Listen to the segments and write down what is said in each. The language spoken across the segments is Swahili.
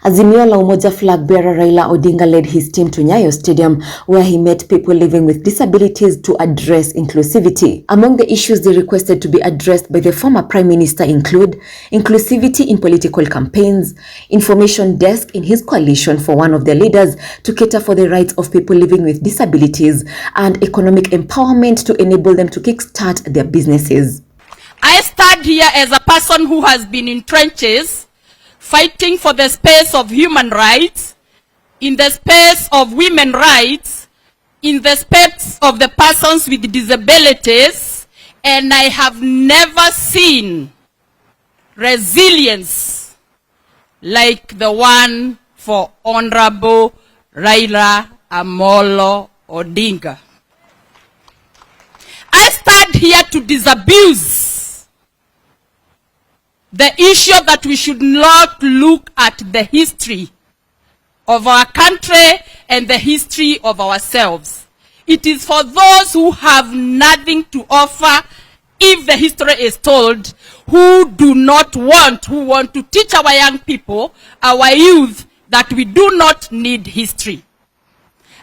Azimio la Umoja flag bearer Raila Odinga led his team to Nyayo Stadium, where he met people living with disabilities to address inclusivity. Among the issues they requested to be addressed by the former Prime Minister include inclusivity in political campaigns, information desk in his coalition for one of their leaders to cater for the rights of people living with disabilities, and economic empowerment to enable them to kickstart their businesses. I stand here as a person who has been in trenches fighting for the space of human rights, in the space of women's rights, in the space of the persons with disabilities, and I have never seen resilience like the one for Honorable Raila Odinga. I stand here to disabuse the issue that we should not look at the history of our country and the history of ourselves. It is for those who have nothing to offer, if the history is told, who want to teach our young people, our youth, that we do not need history.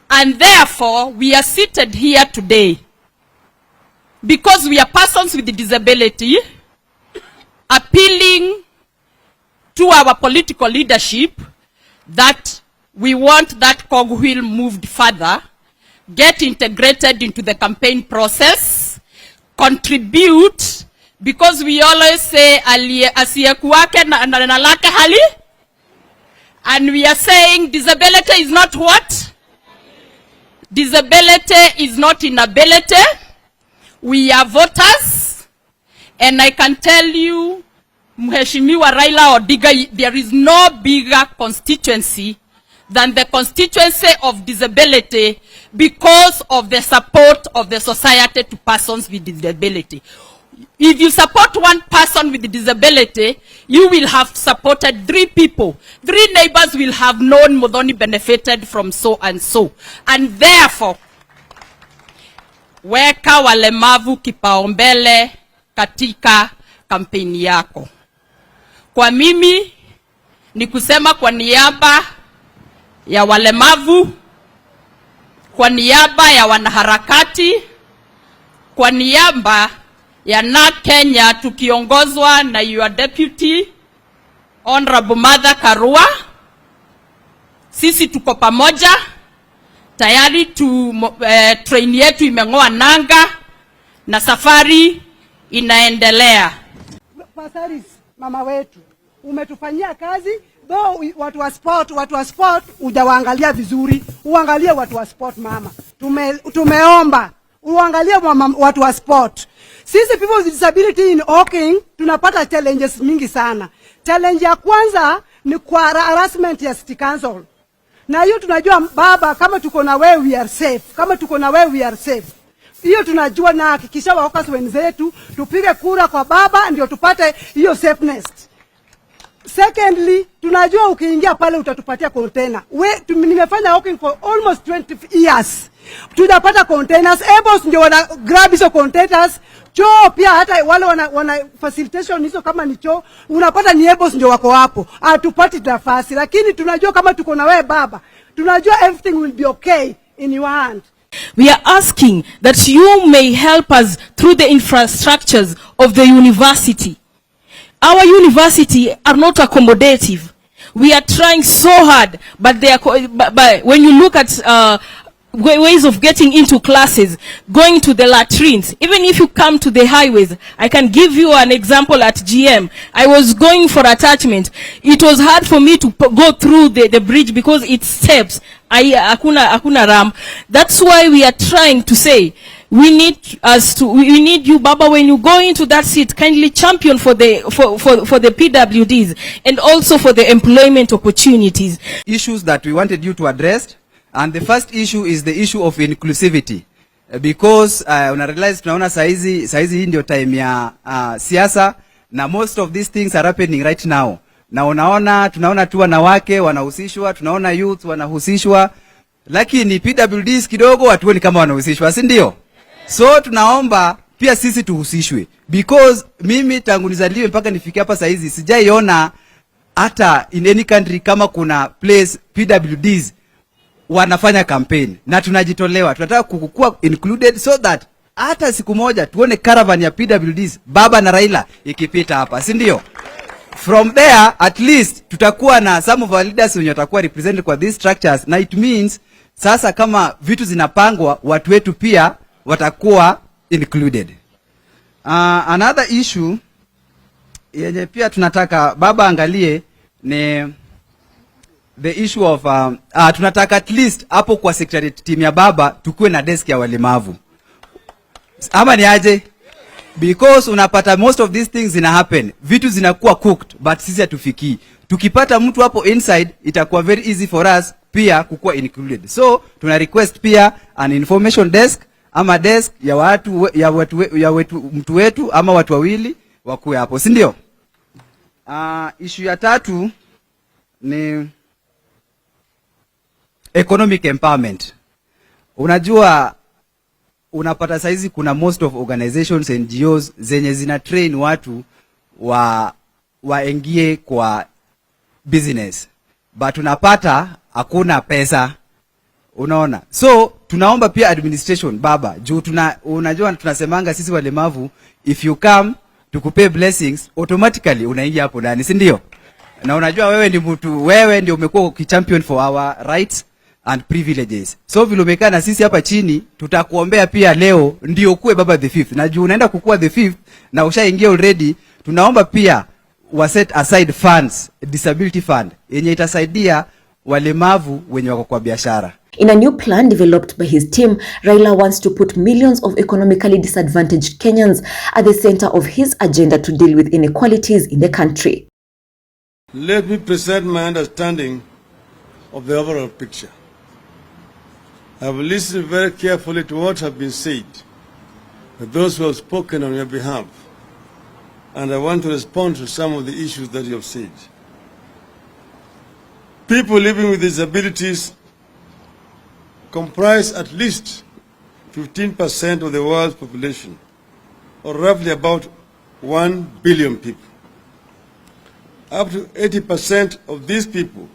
And therefore, we are seated here today because we are persons with disability, appealing to our political leadership that we want that cogwheel moved further, get integrated into the campaign process, contribute, because we always say asiyekuwake na lake hali, and we are saying disability is not what? Disability is not inability. We are voters. And I can tell you, Mheshimiwa Raila Odinga, there is no bigger constituency than the constituency of disability because of the support of the society to persons with disability. If you support one person with disability, you will have supported 3 people. 3 neighbors will have known Muthoni benefited from so and so. And therefore, weka walemavu kipaumbele katika kampeni yako. Kwa mimi ni kusema kwa niaba ya walemavu, kwa niaba ya wanaharakati, kwa niaba ya na Kenya tukiongozwa na your deputy Honorable Mother Karua, sisi tuko pamoja tayari train yetu imeng'oa nanga na safari inaendelea. Pasaris, mama wetu, umetufanyia kazi, though watu wa sport hujawaangalia vizuri, uangalie watu wa sport mama. Tumeomba uangalie watu wa sport. Sisi people with disability in Hawking tunapata challenges mingi sana. Challenge ya kwanza ni kwa harassment ya city council. Na hiyo tunajua baba, kama tuko na wewe we are safe. Kama tuko na wewe we are safe. Hiyo tunajua, na hakikisha waokas wenzetu tupige kura kwa baba ndio tupate hiyo safeness. Secondly, tunajua ukiingia pale utatupatia container. Nimefanya Hawking for almost 20 years. Tutapata containers, ebos ndio wana grab hizo containers. Choo pia hata wale wana facilitation hizo, kama ni choo unapata ni ebos ndio wako hapo. Hatupati nafasi, lakini tunajua kama tuko na wewe baba, tunajua everything will be okay in your hand. We are asking that you may help us through the infrastructures of the university. Our university are not accommodative. We are trying so hard, but when you look at ways of getting into classes, going to the latrines, even if you come to the highways, I can give you an example at GM. I was going for attachment. It was hard for me to go through the bridge because it's steps. Hakuna ramp. That's why we are trying to say, we need you, Baba, when you go into that seat, kindly champion for the PWDs and also for the employment opportunities. Issues that we wanted you to address. And the first issue is the issue of inclusivity, because una realize tunaona saizi hii ndio time ya siasa, na most of these things are happening right now. Na tunaona tu wanawake wanahusishwa, tunaona youth wanahusishwa, lakini PWDs kidogo hatuoni kama wanahusishwa, si ndio? So tunaomba pia sisi tuhusishwe, because mimi tangu nizaliwe mpaka nifike hapa saizi sijaiona hata in any country kama kuna place PWDs wanafanya campaign na tunajitolewa, tunataka kukua included so that hata siku moja tuone caravan ya PWDs Baba na Raila ikipita hapa, si ndio? From there at least tutakuwa na some of our leaders wenye watakuwa represented kwa these structures, na it means sasa kama vitu zinapangwa watu wetu pia watakuwa included. Another issue yenye pia tunataka Baba angalie ni the issue of tunataka at least hapo kwa secretariat team ya Baba tukue na desk ya walemavu. Ama ni aje? Because unapata most of these things zina happen, vitu zinakuwa cooked but sisi hatufikii. Tukipata mtu hapo inside itakuwa very easy for us pia kukuwa included. So tuna request pia an information desk ama desk ya mtu wetu ama watu wawili wakuwe hapo, si ndio? Issue ya tatu ni economic empowerment. Unajua unapata saizi kuna most of organizations NGOs zenye zina train watu waingie kwa business, but unapata hakuna pesa, unaona. So tunaomba pia administration Baba, juu unajua tunasemanga sisi walemavu, if you come tukupe blessings automatically unaingia hapo ndani, si ndio? Na unajua wewe ndio umekuwa champion for our rights and privileges. So vile umekaa na sisi hapa chini, tutakuombea pia leo ndio kuwe Baba the fifth. Na juu unaenda kukua the fifth na ushaingia already, tunaomba pia wa set aside funds, disability fund yenye itasaidia walemavu wenye wako kwa biashara. In a new plan developed by his team, Raila wants to put millions of economically disadvantaged Kenyans at the center of his agenda to deal with inequalities in the country. Let me present my understanding of the overall picture. I have listened very carefully to what has been said by those who have spoken on your behalf, and I want to respond to some of the issues that you have said. People living with disabilities comprise at least 15% of the world's population, or roughly about 1 billion people. Up to 80% of these people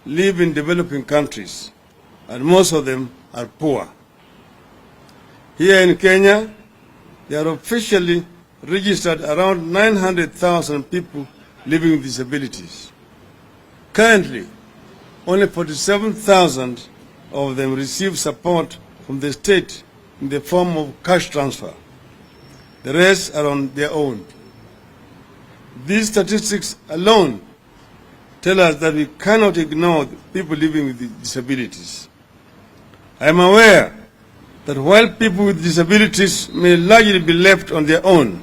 live in developing countries, and most of them are poor. Here in Kenya, there are officially registered around 900,000 people living with disabilities. Currently, only 47,000 of them receive support from the state in the form of cash transfer. The rest are on their own. These statistics alone tell us that we cannot ignore the people living with disabilities. I am aware that while people with disabilities may largely be left on their own,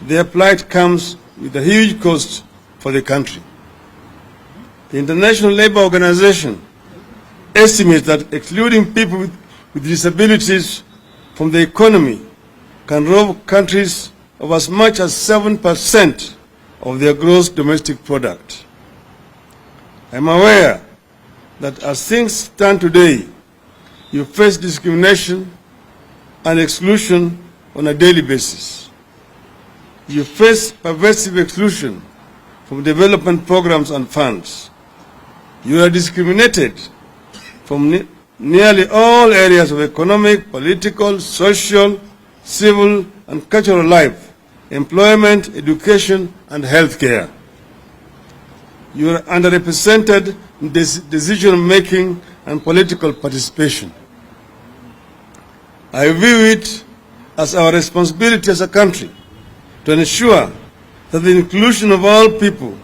their plight comes with a huge cost for the country. The International Labour Organization estimates that excluding people with disabilities from the economy can rob countries of as much as 7% of their gross domestic product. I am aware that as things stand today, you face discrimination and exclusion on a daily basis. You face pervasive exclusion from development programs and funds. You are discriminated from nearly all areas of economic, political, social, civil, and cultural life, employment, education, and healthcare. You are underrepresented in decision-making and political participation. I view it as our responsibility as a country to ensure that the inclusion of all people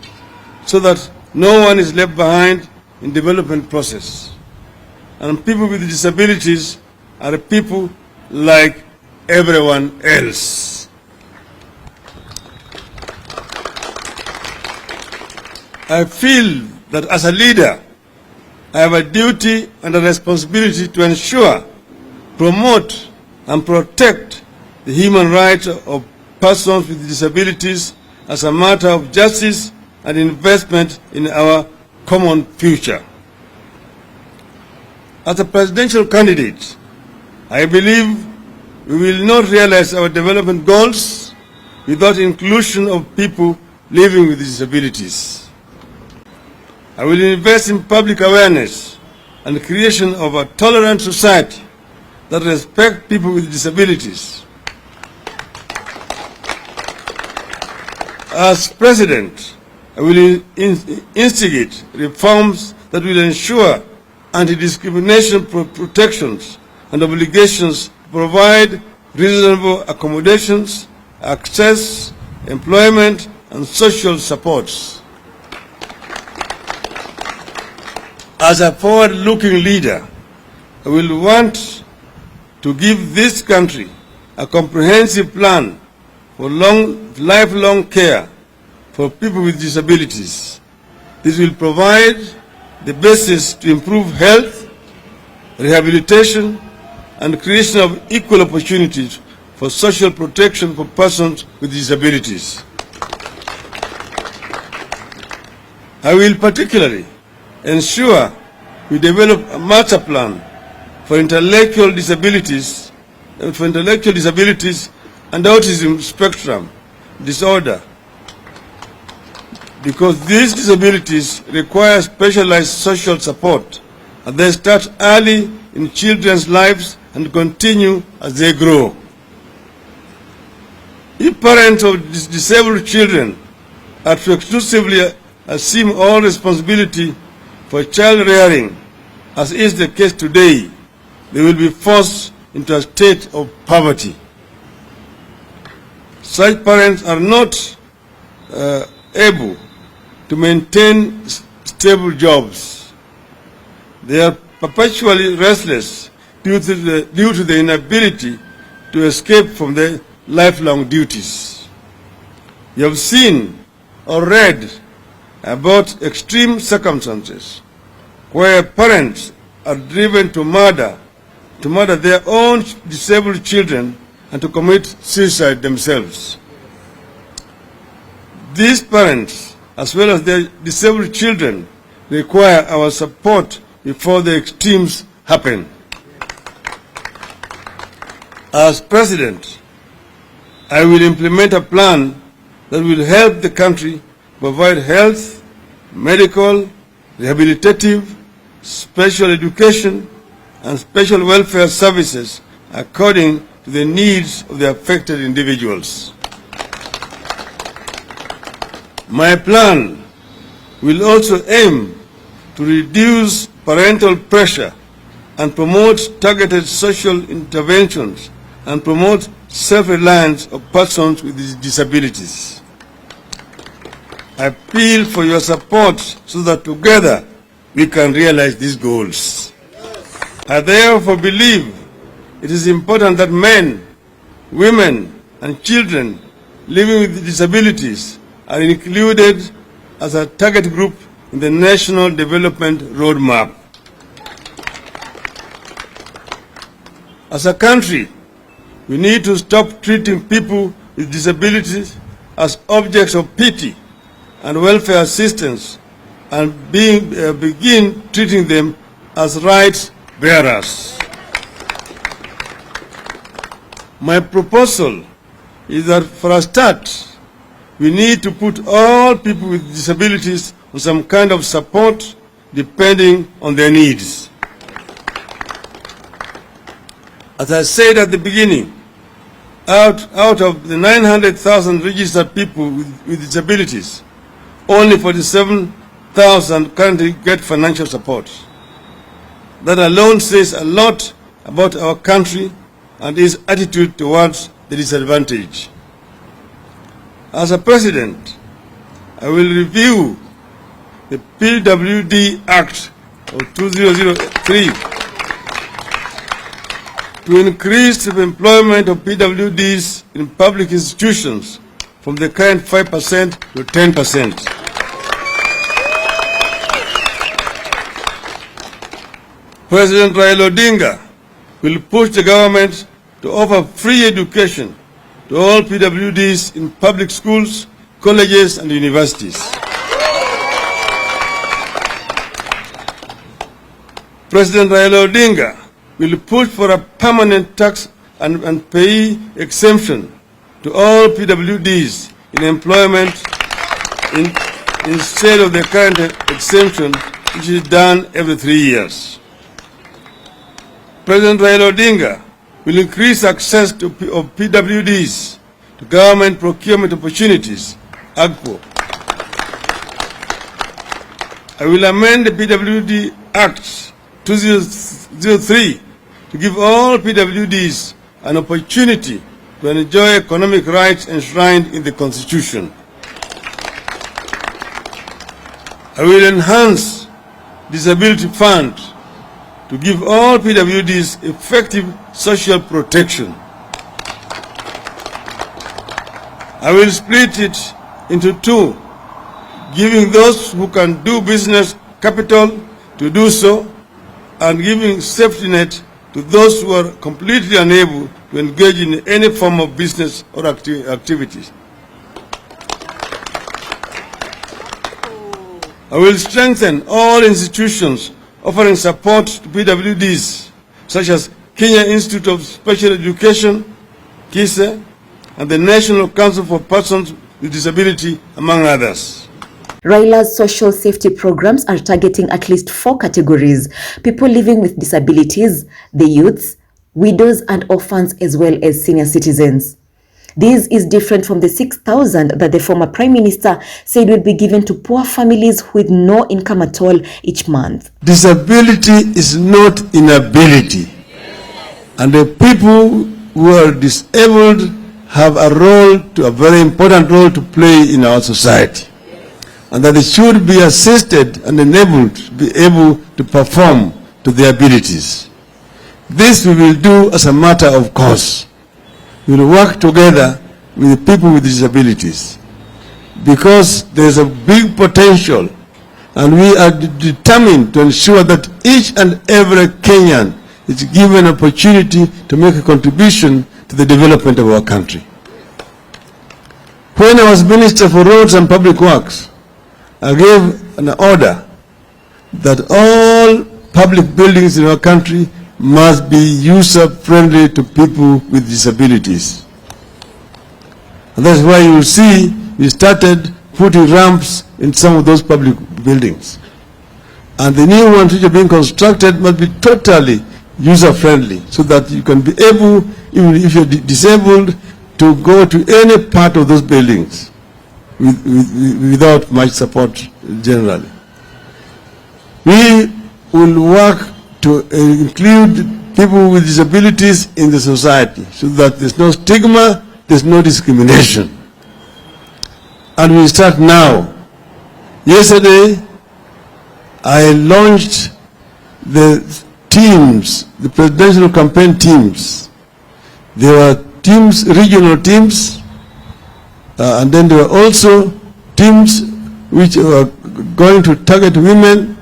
so that no one is left behind in the development process. And people with disabilities are people like everyone else. I feel that as a leader, I have a duty and a responsibility to ensure, promote, and protect the human rights of persons with disabilities as a matter of justice and investment in our common future. As a presidential candidate, I believe we will not realize our development goals without inclusion of people living with disabilities. I will invest in public awareness and the creation of a tolerant society that respects people with disabilities. As President, I will instigate reforms that will ensure anti-discrimination protections and obligations to provide reasonable accommodations, access, employment, and social supports. As a forward-looking leader, I will want to give this country a comprehensive plan for lifelong care for people with disabilities. This will provide the basis to improve health, rehabilitation, and creation of equal opportunities for social protection for persons with disabilities. I will particularly ensure we develop a master plan for intellectual disabilities and autism spectrum disorder, because these disabilities require specialized social support, and they start early in children's lives and continue as they grow. If parents of disabled children are to exclusively assume all responsibility for child rearing, as is the case today, they will be forced into a state of poverty. Such parents are not able to maintain stable jobs. They are perpetually restless due to the inability to escape from their lifelong duties. You have seen or read about extreme circumstances where parents are driven to murder their own disabled children and to commit suicide themselves. These parents, as well as their disabled children, require our support before the extremes happen. As President, I will implement a plan that will help the country provide health, medical, rehabilitative, special education, and special welfare services according to the needs of the affected individuals. My plan will also aim to reduce parental pressure and promote targeted social interventions and promote self-reliance of persons with disabilities. I appeal for your support so that together we can realize these goals. I therefore believe it is important that men, women, and children living with disabilities are included as a target group in the National Development Roadmap. As a country, we need to stop treating people with disabilities as objects of pity and welfare assistance and begin treating them as rights bearers. My proposal is that for a start, we need to put all people with disabilities on some kind of support depending on their needs. As I said at the beginning, out of the 900,000 registered people with disabilities, only 47,000 currently get financial support. That alone says a lot about our country and its attitude towards the disadvantaged. As a president, I will review the PLWD Act of 2003 to increase the employment of PWDs in public institutions from the current 5% to 10%. President Raila Odinga will push the government to offer free education to all PWDs in public schools, colleges, and universities. President Raila Odinga will push for a permanent tax and pay exemption to all PWDs in employment instead of the current exemption, which is done every 3 years. President Raila Odinga will increase access of PWDs to government procurement opportunities, AGPO. I will amend the PWD Act 2003 to give all PWDs an opportunity to enjoy economic rights enshrined in the Constitution. I will enhance Disability Fund to give all PWDs effective social protection. I will split it into two, giving those who can do business capital to do so, and giving safety net to those who are completely unable to engage in any form of business or activities. I will strengthen all institutions offering support to PWDs, such as Kenya Institute of Special Education, KISE, and the National Council for Persons with Disability, among others. Raila's social safety programs are targeting at least 4 categories: people living with disabilities, the youths, widows and orphans, as well as senior citizens. This is different from the 6,000 that the former Prime Minister said will be given to poor families with no income at all each month. Disability is not inability. And the people who are disabled have a very important role to play in our society. And that they should be assisted and enabled to be able to perform to their abilities. This we will do as a matter of course. We will work together with the people with disabilities, because there is a big potential, and we are determined to ensure that each and every Kenyan is given an opportunity to make a contribution to the development of our country. When I was Minister for Roads and Public Works, I gave an order that all public buildings in our country must be user-friendly to people with disabilities. And that's why you will see we started putting ramps in some of those public buildings. And the new ones which are being constructed must be totally user-friendly, so that you can be able, even if you're disabled, to go to any part of those buildings without much support generally. We will work to include people with disabilities in the society, so that there's no stigma, there's no discrimination. And we start now. Yesterday, I launched the teams, the presidential campaign teams. There were teams, regional teams, and then there were also teams which were going to target women,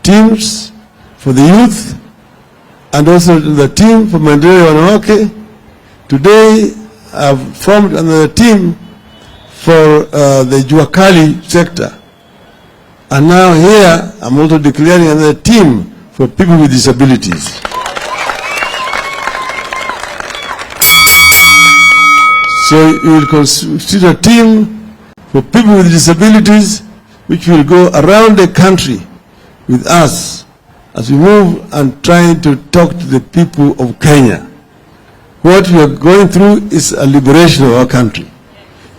teams for the youth, and also the team for Mandela Wanawake. Today, I've formed another team for the Juakali sector. And now here, I'm also declaring another team for people with disabilities. So you will consider a team for people with disabilities, which will go around the country with us as we move and trying to talk to the people of Kenya. What we are going through is a liberation of our country,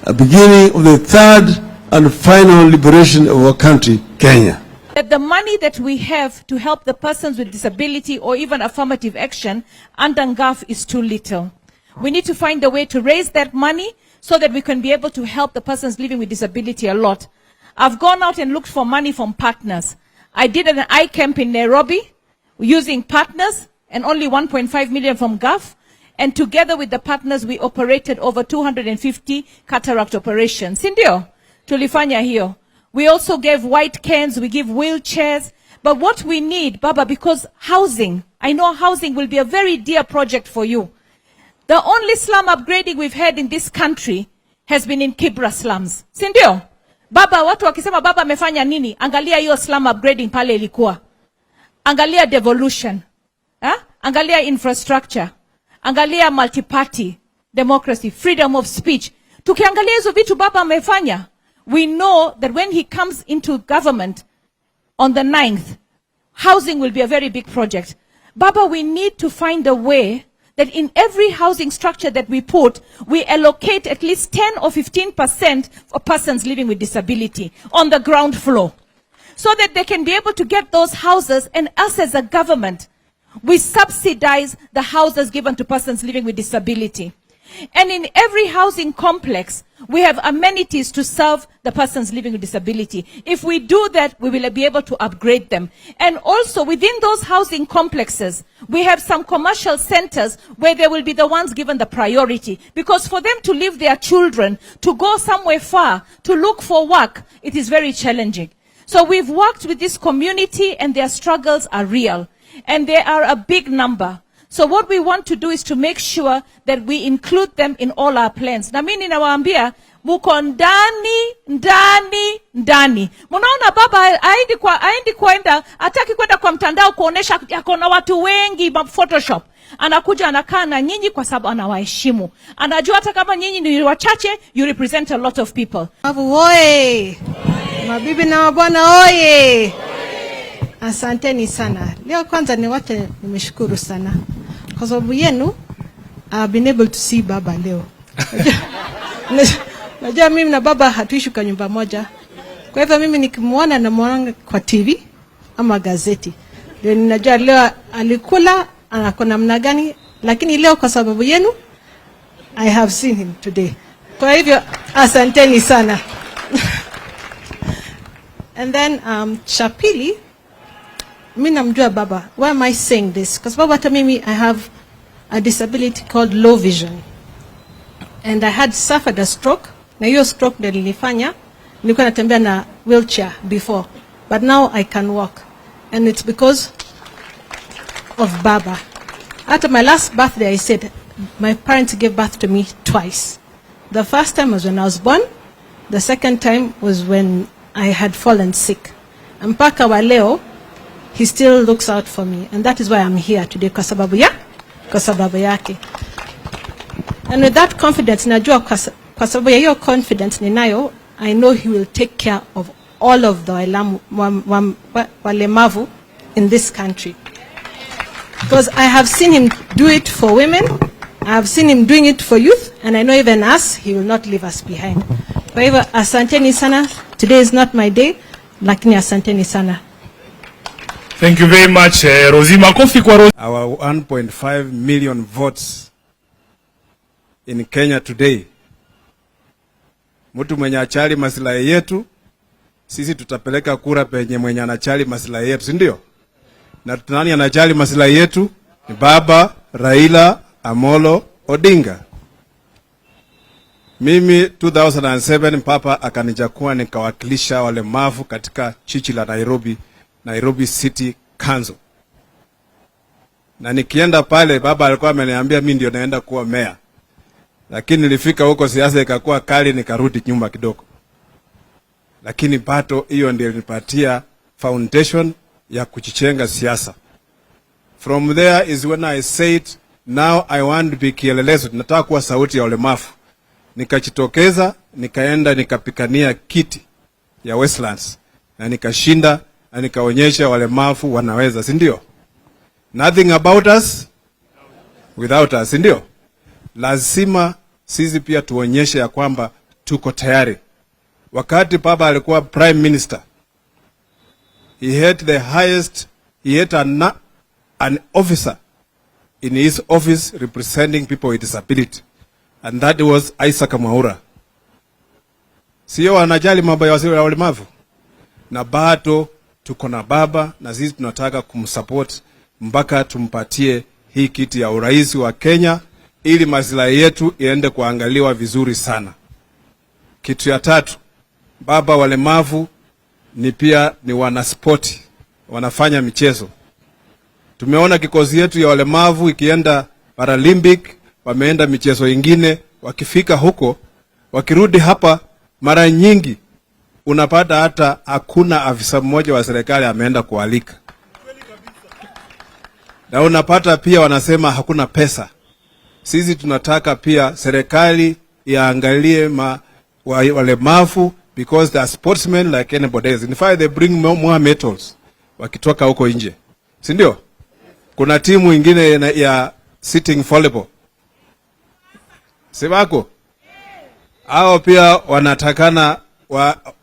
a beginning of the third and final liberation of our country, Kenya. That the money that we have to help the persons with disability or even affirmative action under NGAF is too little. We need to find a way to raise that money so that we can be able to help the persons living with disability a lot. I've gone out and looked for money from partners. I did an eye camp in Nairobi using partners and only 1.5 million from GAF. And together with the partners, we operated over 250 cataract operations. Sindio, tulifanya hiyo. We also gave white cans, we give wheelchairs. But what we need, Baba, because housing, I know housing will be a very dear project for you. The only slum upgrading we've had in this country has been in Kibra slums. Sindio? Baba, watu wakisema baba amefanya nini? Angalia hiyo slum upgrading pale ilikuwa. Angalia devolution. Angalia infrastructure. Angalia multi-party democracy, freedom of speech. Tukiangalia hizo vitu baba amefanya, we know that when he comes into government on the 9th, housing will be a very big project. Baba, we need to find a way that in every housing structure that we put, we allocate at least 10 or 15% for persons living with disability on the ground floor, so that they can be able to get those houses, and us as a government, we subsidize the houses given to persons living with disability. And in every housing complex, we have amenities to serve the persons living with disability. If we do that, we will be able to upgrade them. And also within those housing complexes, we have some commercial centers where they will be the ones given the priority. Because for them to leave their children, to go somewhere far, to look for work, it is very challenging. So we've worked with this community, and their struggles are real. And they are a big number. So what we want to do is to make sure that we include them in all our plans. Na mimi ninawaambia muko ndani. Munaona baba aendi kwenda, hataki kwenda kwa mtandao kuonesha kuna watu wengi Photoshop. Anakuja anakaa na nyinyi kwa sababu anawaheshimu. Anajua hata kama nyinyi ni wachache, you represent a lot of people. Oye! Mabibi na mabwana oye! Asanteni sana. Leo kwanza ni wote nimeshukuru sana. Kwa sababu yenu, I've been able to see baba leo. Najua mimi na baba hatuishi kwa nyumba moja. Kwa hivyo mimi nikimuona na muona kwa TV ama gazeti. Ndio ninajua leo alikula anako namna gani, lakini leo kwa sababu yenu I have seen him today. Kwa hivyo asanteni sana. And then Chapili, mimi namjua baba. Why am I saying this? Because baba hata mimi I have a disability called low vision. And I had suffered a stroke. Na hiyo stroke ndio nilifanya nilikuwa natembea na wheelchair before, but now I can walk, and it's because of baba. After my last birthday, I said my parents gave birth to me twice. The first time was when I was born. The second time was when I had fallen sick. Mpaka wa leo, he still looks out for me, and that is why I'm here today, kwa sababu yake. And with that confidence, najua kwa sababu ya hiyo confidence ninayo, I know he will take care of all of the walemavu in this country. Because I have seen him do it for women, I have seen him doing it for youth, and I know even us, he will not leave us behind. Kwa hivyo, asanteni sana. Today is not my day, lakini asanteni sana. Thank you very much, Rosie. Makofi kwa Rosie. Our 1.5 million votes in Kenya today. Mtu mwenye achali maslahi yetu, sisi tutapeleka kura penye mwenye anachali maslahi yetu, si ndio? Na nani anachali maslahi yetu? Ni baba Raila Amolo Odinga. Mimi 2007 papa akanichagua nikawakilisha walemavu katika chichi la Nairobi City Council. Na nikienda pale baba alikuwa ameniambia mimi ndio naenda kuwa mayor. Lakini nilifika huko siasa ikakuwa kali nikarudi nyuma kidogo. Lakini pato hiyo ndio ilinipatia foundation ya kuchichenga siasa. From there is when I said now I want to be kielelezo, nataka kuwa sauti ya walemavu. Nikajitokeza, nikaenda nikapikania kiti ya Westlands na nikashinda na nikaonyesha walemavu wanaweza, si ndio? Nothing about us without us, si ndio? Lazima sisi pia tuonyeshe ya kwamba tuko tayari. Wakati baba alikuwa prime minister, he had an officer in his office representing people with disability, and that was Isaac Mwaura. Sio anajali mambo ya walemavu. Na bado tuko na baba, na sisi tunataka kumsupport mpaka tumpatie hii kiti ya urais wa Kenya, ili maslahi yetu iende kuangaliwa vizuri sana. Kitu ya tatu, baba walemavu ni wanaspoti, wanafanya michezo. Tumeona kikosi yetu ya walemavu ikienda Paralympic, wameenda michezo ingine, wakifika huko, wakirudi hapa mara nyingi unapata hata hakuna afisa mmoja wa serikali ameenda kualika. Na unapata pia wanasema hakuna pesa. Sisi tunataka pia serikali iangalie walemavu because they are sportsmen like anybody else. In fact, they bring more medals wakitoka huko nje. Si ndio? Kuna timu ingine ya sitting volleyball. Sibako? Hao pia wanatakana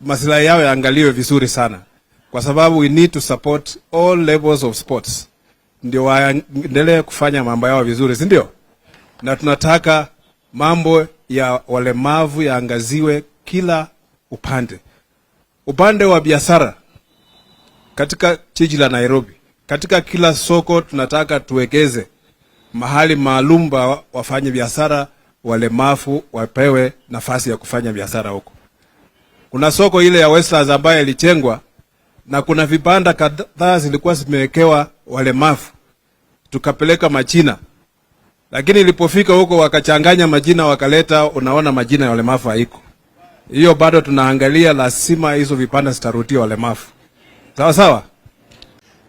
maslahi yao yaangaliwe vizuri sana. Kwa sababu we need to support all levels of sports. Ndio waendelee kufanya mambo yao vizuri, si ndio? Na tunataka mambo ya walemavu yaangaziwe kila upande. Upande wa biashara katika jiji la Nairobi, katika kila soko tunataka tuwekeze mahali maalum wafanye biashara, walemavu wapewe nafasi ya kufanya biashara huko. Kuna soko ile ya Westlands ambayo ilitengwa na kuna vibanda kadhaa zilikuwa zimewekewa walemavu. Tukapeleka majina. Lakini ilipofika huko wakachanganya majina wakaleta, unaona majina ya walemavu haiko. Hiyo bado tunaangalia, lazima hizo vibanda zitarudia walemavu. Sawa sawa?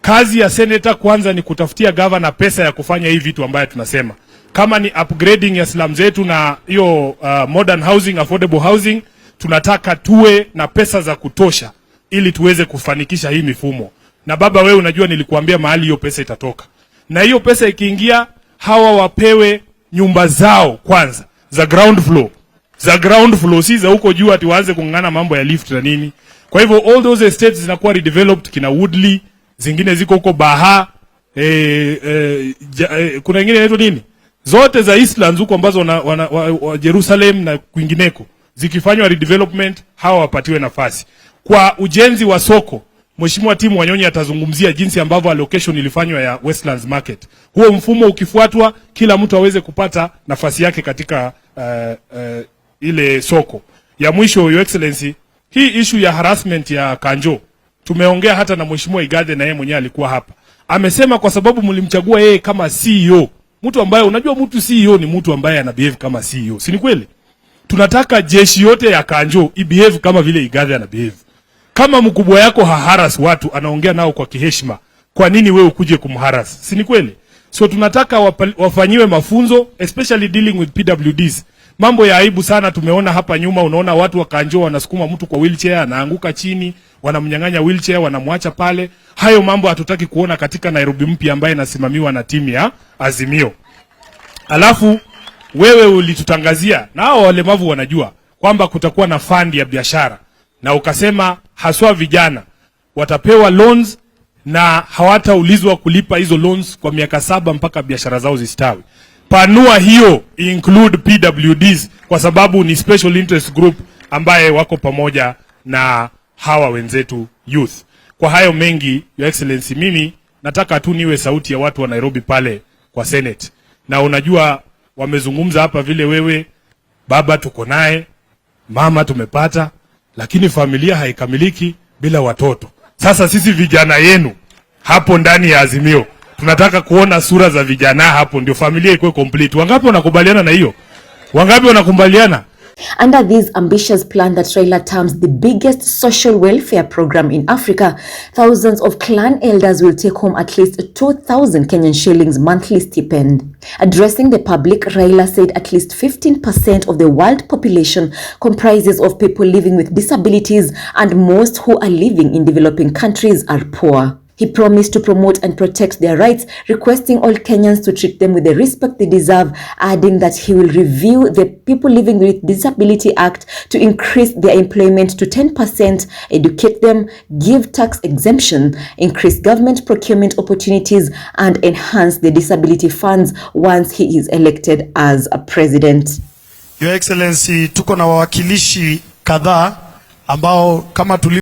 Kazi ya senator kwanza ni kutafutia governor pesa ya kufanya hivi vitu ambayo tunasema. Kama ni upgrading ya slums zetu na hiyo modern housing, affordable housing, tunataka tuwe na pesa za kutosha ili tuweze kufanikisha hii mifumo. Na baba, wewe unajua nilikuambia mahali hiyo pesa itatoka. Na hiyo pesa ikiingia, hawa wapewe nyumba zao kwanza za ground floor. Za ground floor, si za huko juu ati waanze kung'ang'ana mambo ya lift na nini. Kwa hivyo all those estates zinakuwa redeveloped, kina Woodley, zingine ziko huko Baha, kuna nyingine inaitwa nini? Zote za Eastlands huko ambazo wa Jerusalem na kwingineko zikifanywa redevelopment, hawa wapatiwe nafasi. Kwa ujenzi wa soko, Mheshimiwa Timu Wanyonyi atazungumzia jinsi ambavyo allocation ilifanywa ya Westlands Market. Huo mfumo ukifuatwa, kila mtu aweze kupata nafasi yake katika ile soko. Ya mwisho, Your Excellency, hii issue ya harassment ya Kanjo, tumeongea hata na Mheshimiwa Igathe na yeye mwenyewe alikuwa hapa. Amesema kwa sababu mlimchagua yeye kama CEO, mtu ambaye unajua mtu CEO ni mtu ambaye anabehave kama CEO. Si ni kweli? Tunataka jeshi yote ya Kanjo ibehave kama vile Igathe anabehave. Kama mkubwa yako haharas watu, anaongea nao kwa kiheshima, kwa nini wewe ukuje kumharas? Si ni kweli? So tunataka wafanyiwe mafunzo, especially dealing with PWDs. Mambo ya aibu sana tumeona hapa nyuma, unaona watu wa Kanjo wanasukuma mtu kwa wheelchair, anaanguka chini, wanamnyang'anya wheelchair, wanamwacha pale. Hayo mambo hatutaki kuona katika Nairobi mpya ambaye inasimamiwa na timu ya Azimio. Alafu wewe ulitutangazia, na hao walemavu wanajua kwamba kutakuwa na fund ya biashara. Na ukasema haswa vijana watapewa loans na hawataulizwa kulipa hizo loans kwa miaka 7 mpaka biashara zao zistawi. Panua hiyo, include PWDs, kwa sababu ni special interest group ambaye wako pamoja na hawa wenzetu youth. Kwa hayo mengi, Your Excellency, mimi nataka tu niwe sauti ya watu wa Nairobi pale kwa Senate. Na unajua wamezungumza hapa vile wewe, baba tuko naye, mama tumepata, lakini familia haikamiliki bila watoto. Sasa sisi vijana yenu hapo ndani ya Azimio tunataka kuona sura za vijana hapo, ndio familia ikuwe complete. Wangapi wanakubaliana na hiyo? Wangapi wanakubaliana? Under this ambitious plan that Raila terms the biggest social welfare program in Africa, thousands of clan elders will take home at least 2,000 Kenyan shillings monthly stipend. Addressing the public, Raila said at least 15% of the world population comprises of people living with disabilities, and most who are living in developing countries are poor. He promised to promote and protect their rights, requesting all Kenyans to treat them with the respect they deserve, adding that he will review the People Living with Disability Act to increase their employment to 10%, educate them, give tax exemption, increase government procurement opportunities, and enhance the disability funds once he is elected as a president. Your Excellency, tuko na wawakilishi kadhaa ambao kama